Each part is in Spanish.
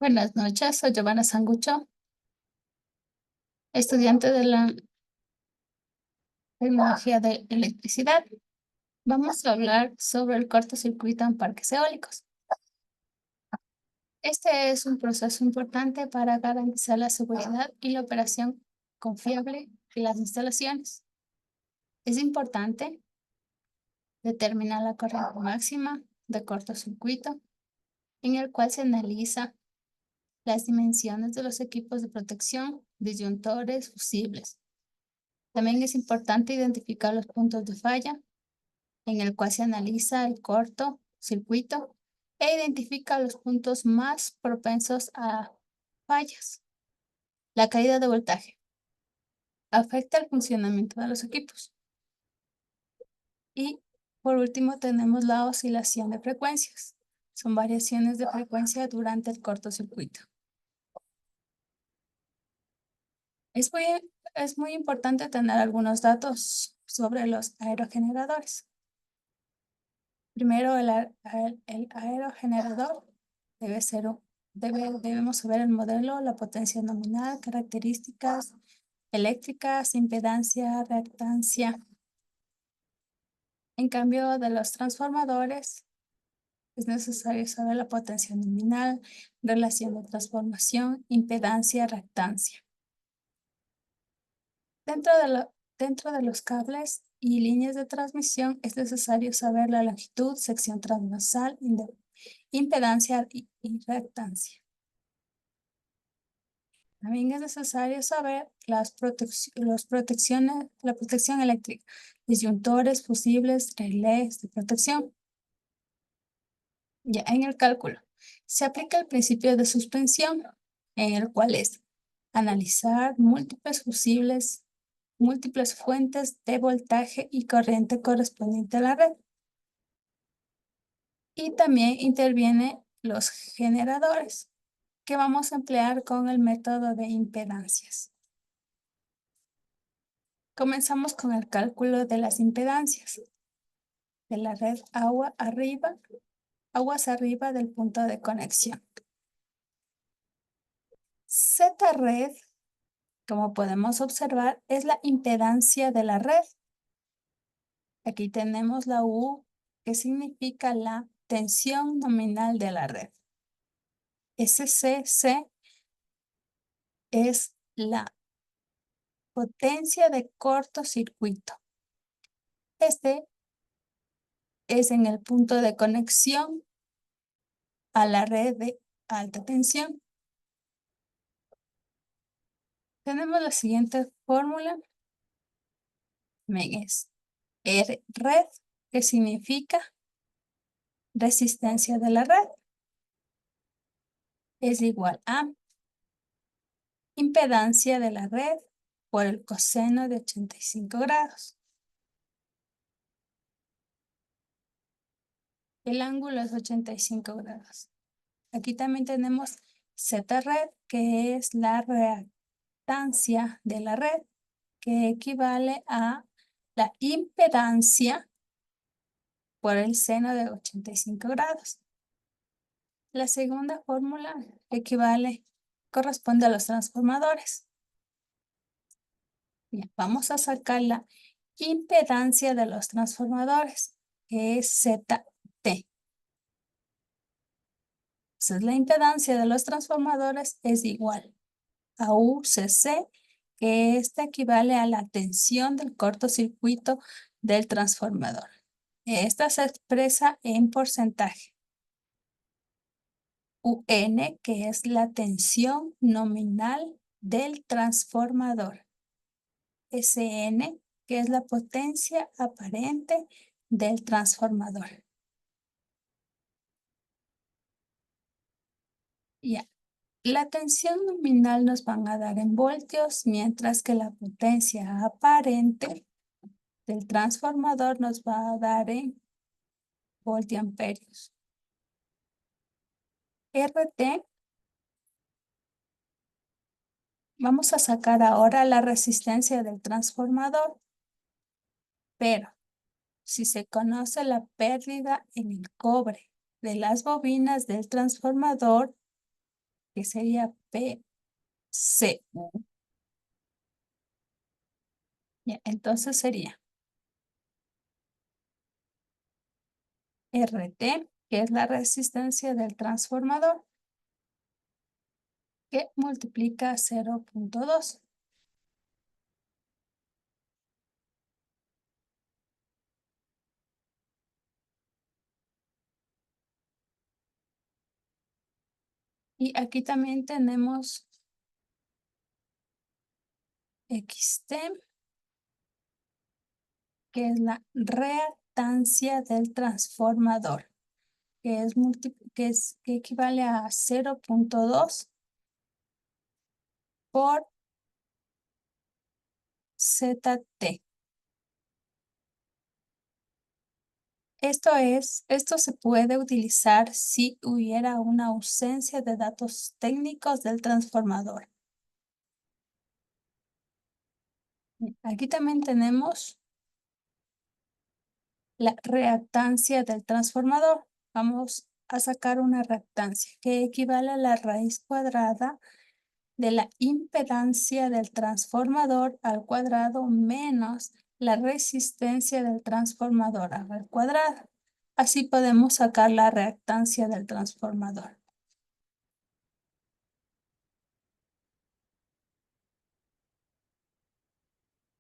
Buenas noches, soy Giovanna Sangucho, estudiante de la tecnología de electricidad. Vamos a hablar sobre el cortocircuito en parques eólicos. Este es un proceso importante para garantizar la seguridad y la operación confiable de las instalaciones. Es importante determinar la corriente máxima de cortocircuito, en el cual se analiza las dimensiones de los equipos de protección, disyuntores, fusibles. También es importante identificar los puntos de falla, en el cual se analiza el cortocircuito e identifica los puntos más propensos a fallas. La caída de voltaje afecta el funcionamiento de los equipos. Y por último tenemos la oscilación de frecuencias. Son variaciones de frecuencia durante el cortocircuito. Es muy, es muy importante tener algunos datos sobre los aerogeneradores. Primero, el aerogenerador debemos saber el modelo, la potencia nominal, características eléctricas, impedancia, reactancia. En cambio de los transformadores, es necesario saber la potencia nominal, relación de transformación, impedancia, reactancia. Dentro de los cables y líneas de transmisión es necesario saber la longitud, sección transversal, impedancia y reactancia. También es necesario saber la protección eléctrica, disyuntores, fusibles, relés de protección. Ya en el cálculo, se aplica el principio de suspensión, en el cual es analizar múltiples fusibles, múltiples fuentes de voltaje y corriente correspondiente a la red. Y también intervienen los generadores, que vamos a emplear con el método de impedancias. Comenzamos con el cálculo de las impedancias de la red aguas arriba del punto de conexión. Z-red, como podemos observar, es la impedancia de la red. Aquí tenemos la U, que significa la tensión nominal de la red. SCC es la potencia de cortocircuito. Este es en el punto de conexión a la red de alta tensión. Tenemos la siguiente fórmula. Es R-red, que significa resistencia de la red, es igual a impedancia de la red por el coseno de 85 grados. El ángulo es 85 grados. Aquí también tenemos Z-red, que es la reactancia de la red, que equivale a la impedancia por el seno de 85 grados. La segunda fórmula corresponde a los transformadores. Bien, vamos a sacar la impedancia de los transformadores, que es ZT. Entonces, la impedancia de los transformadores es igual a UCC, que esta equivale a la tensión del cortocircuito del transformador. Esta se expresa en porcentaje. UN, que es la tensión nominal del transformador. SN, que es la potencia aparente del transformador. Ya. La tensión nominal nos van a dar en voltios, mientras que la potencia aparente del transformador nos va a dar en voltiamperios. RT, vamos a sacar ahora la resistencia del transformador, pero si se conoce la pérdida en el cobre de las bobinas del transformador, que sería PCU. Ya, entonces sería RT, que es la resistencia del transformador, que multiplica 0.2. Y aquí también tenemos XT, que es la reactancia del transformador, que equivale a 0.2 por ZT. Esto se puede utilizar si hubiera una ausencia de datos técnicos del transformador. Aquí también tenemos la reactancia del transformador. Vamos a sacar una reactancia que equivale a la raíz cuadrada de la impedancia del transformador al cuadrado menos la resistencia del transformador al cuadrado. Así podemos sacar la reactancia del transformador.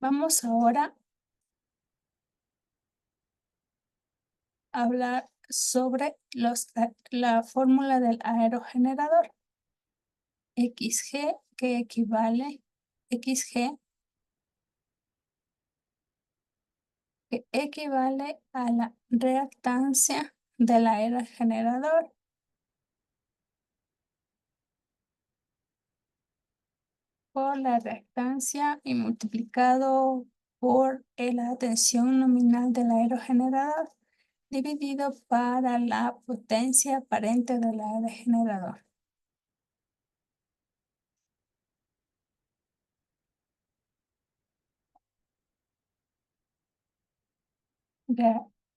Vamos ahora a hablar sobre la fórmula del aerogenerador. XG, que equivale, XG, que equivale a la reactancia del aerogenerador por la reactancia y multiplicado por la tensión nominal del aerogenerador dividido para la potencia aparente del aerogenerador.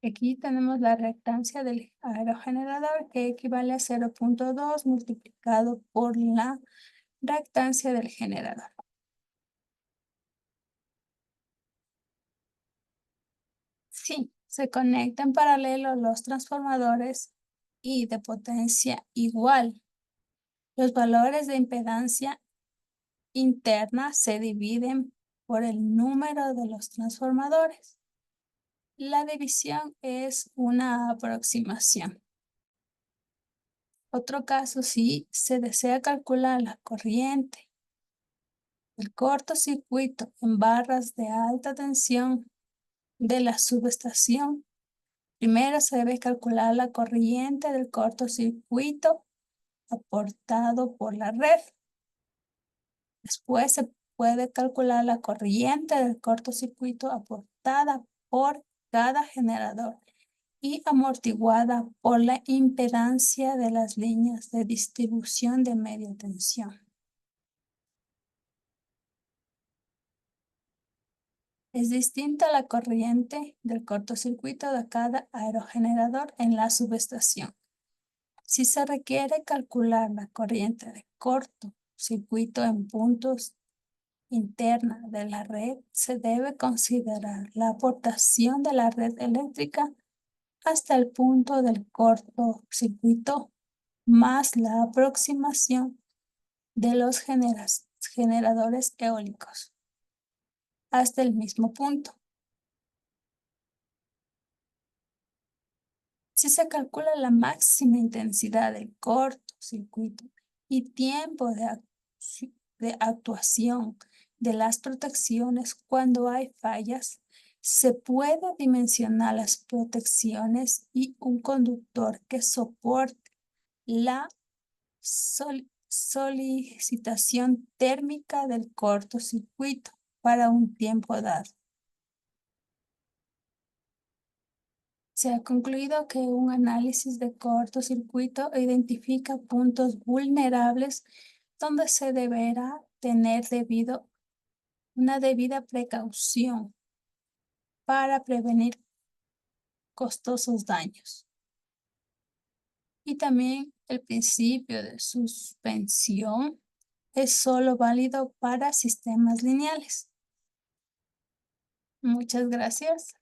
Aquí tenemos la reactancia del aerogenerador que equivale a 0.2 multiplicado por la reactancia del generador. Sí, se conectan en paralelo los transformadores y de potencia igual. Los valores de impedancia interna se dividen por el número de los transformadores. La división es una aproximación. Otro caso, si se desea calcular la corriente, el cortocircuito en barras de alta tensión de la subestación, primero se debe calcular la corriente del cortocircuito aportado por la red. Después se puede calcular la corriente del cortocircuito aportada por cada generador y amortiguada por la impedancia de las líneas de distribución de media tensión. Es distinta la corriente del cortocircuito de cada aerogenerador en la subestación. Si se requiere calcular la corriente de cortocircuito en puntos interna de la red, se debe considerar la aportación de la red eléctrica hasta el punto del cortocircuito más la aproximación de los generadores eólicos hasta el mismo punto. Si se calcula la máxima intensidad del cortocircuito y tiempo de actuación de las protecciones cuando hay fallas, se puede dimensionar las protecciones y un conductor que soporte la solicitación térmica del cortocircuito para un tiempo dado. Se ha concluido que un análisis de cortocircuito identifica puntos vulnerables donde se deberá tener una debida precaución para prevenir costosos daños. Y también El principio de suspensión es solo válido para sistemas lineales. Muchas gracias.